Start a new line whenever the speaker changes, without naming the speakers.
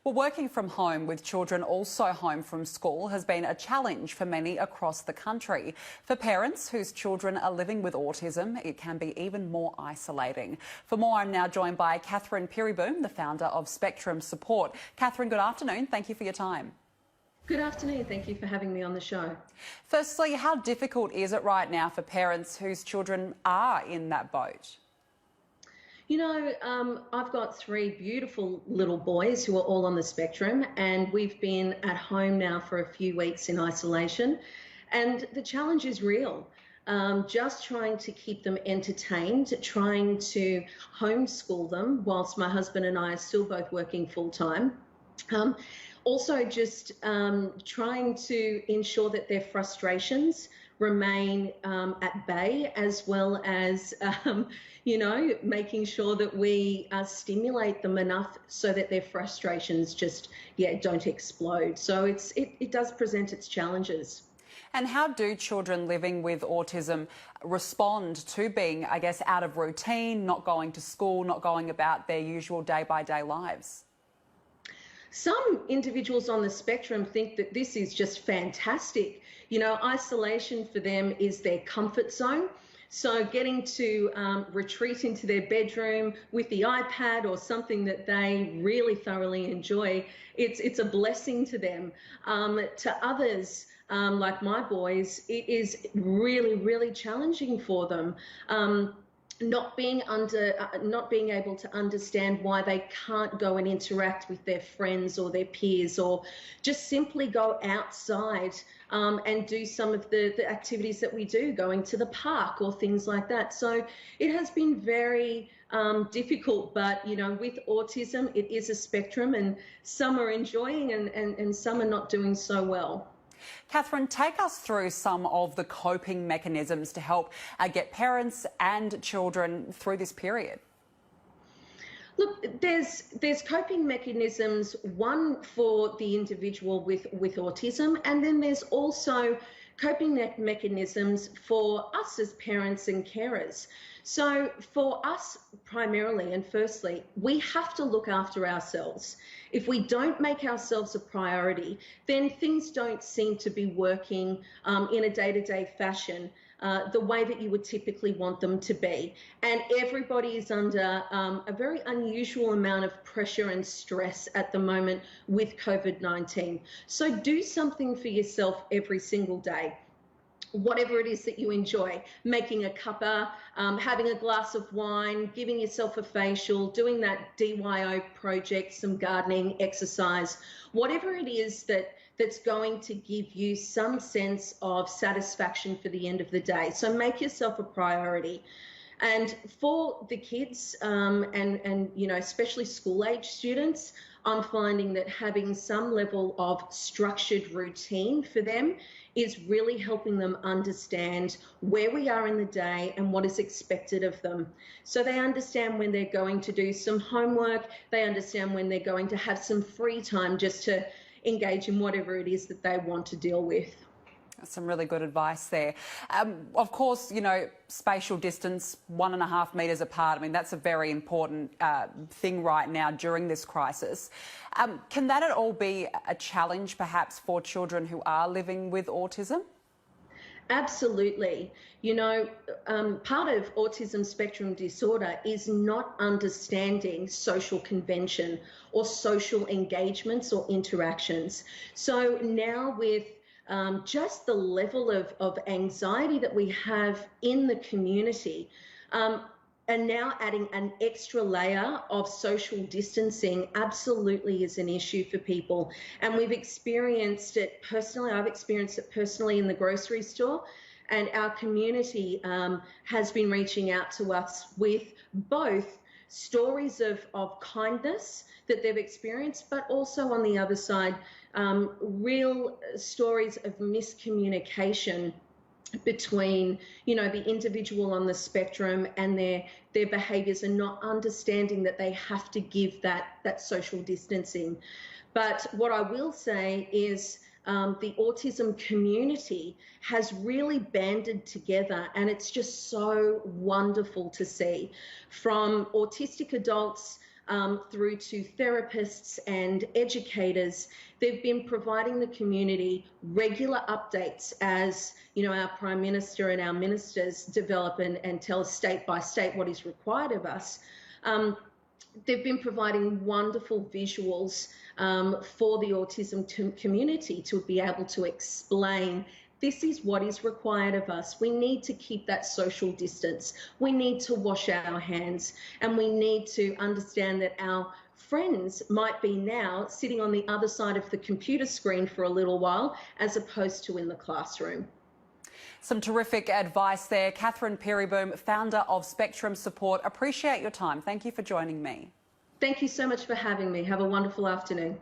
Well, working from home with children also home from school has been a challenge for many across the country. For parents whose children are living with autism, it can be even more isolating. For more, I'm now joined by Kathrine Peereboom, the founder of Spectrum Support. Kathrine, good afternoon. Thank you for your time.
Good afternoon. Thank you for having me on the show.
Firstly, how difficult is it right now for parents whose children are in that boat?
You know, I've got three beautiful little boys who are all on the spectrum, and we've been at home now for a few weeks in isolation, and the challenge is real. Just trying to keep them entertained, trying to homeschool them whilst my husband and I are still both working full time. Also just trying to ensure that their frustrations remain at bay, as well as, making sure that we stimulate them enough so that their frustrations just, don't explode. So it does present its challenges.
And how do children living with autism respond to being, I guess, out of routine, not going to school, not going about their usual day-by-day lives?
Some individuals on the spectrum think that this is just fantastic. You know, isolation for them is their comfort zone. So getting to retreat into their bedroom with the iPad or something that they really thoroughly enjoy, it's a blessing to them. To others, like my boys, it is really, really challenging for them. Not being able to understand why they can't go and interact with their friends or their peers, or just simply go outside and do some of the activities that we do, going to the park or things like that. So it has been very difficult, but you know, with autism, it is a spectrum, and some are enjoying and some are not doing so well.
Kathrine, take us through some of the coping mechanisms to help get parents and children through this period.
Look, there's coping mechanisms, one for the individual with autism, and then there's also coping mechanisms for us as parents and carers. So for us primarily and firstly, we have to look after ourselves. If we don't make ourselves a priority, then things don't seem to be working in a day-to-day fashion the way that you would typically want them to be. And everybody is under a very unusual amount of pressure and stress at the moment with COVID-19. So do something for yourself every single day. Whatever it is that you enjoy, making a cuppa, having a glass of wine, giving yourself a facial, doing that DIY project, some gardening, exercise, whatever it is that's going to give you some sense of satisfaction for the end of the day. So make yourself a priority. And for the kids and you know, especially school-age students, I'm finding that having some level of structured routine for them is really helping them understand where we are in the day and what is expected of them. So they understand when they're going to do some homework, they understand when they're going to have some free time just to engage in whatever it is that they want to deal with.
Some really good advice there. Of course, you know, spatial distance, 1.5 metres apart. I mean, that's a very important thing right now during this crisis. Can that at all be a challenge, perhaps, for children who are living with autism?
Absolutely. You know, part of autism spectrum disorder is not understanding social convention or social engagements or interactions. So now with just the level of anxiety that we have in the community, and now adding an extra layer of social distancing absolutely is an issue for people. And we've experienced it personally. I've experienced it personally in the grocery store, and our community has been reaching out to us with both stories of kindness that they've experienced, but also on the other side, real stories of miscommunication between, you know, the individual on the spectrum and their behaviours, and not understanding that they have to give that social distancing. But what I will say is the autism community has really banded together, and it's just so wonderful to see, from autistic adults through to therapists and educators. They've been providing the community regular updates as, you know, our Prime Minister and our ministers develop and tell us state by state what is required of us. They've been providing wonderful visuals for the autism community to be able to explain this is what is required of us. We need to keep that social distance. We need to wash our hands, and we need to understand that our friends might be now sitting on the other side of the computer screen for a little while as opposed to in the classroom.
Some terrific advice there. Kathrine Peereboom, founder of Spectrum Support. Appreciate your time. Thank you for joining me.
Thank you so much for having me. Have a wonderful afternoon.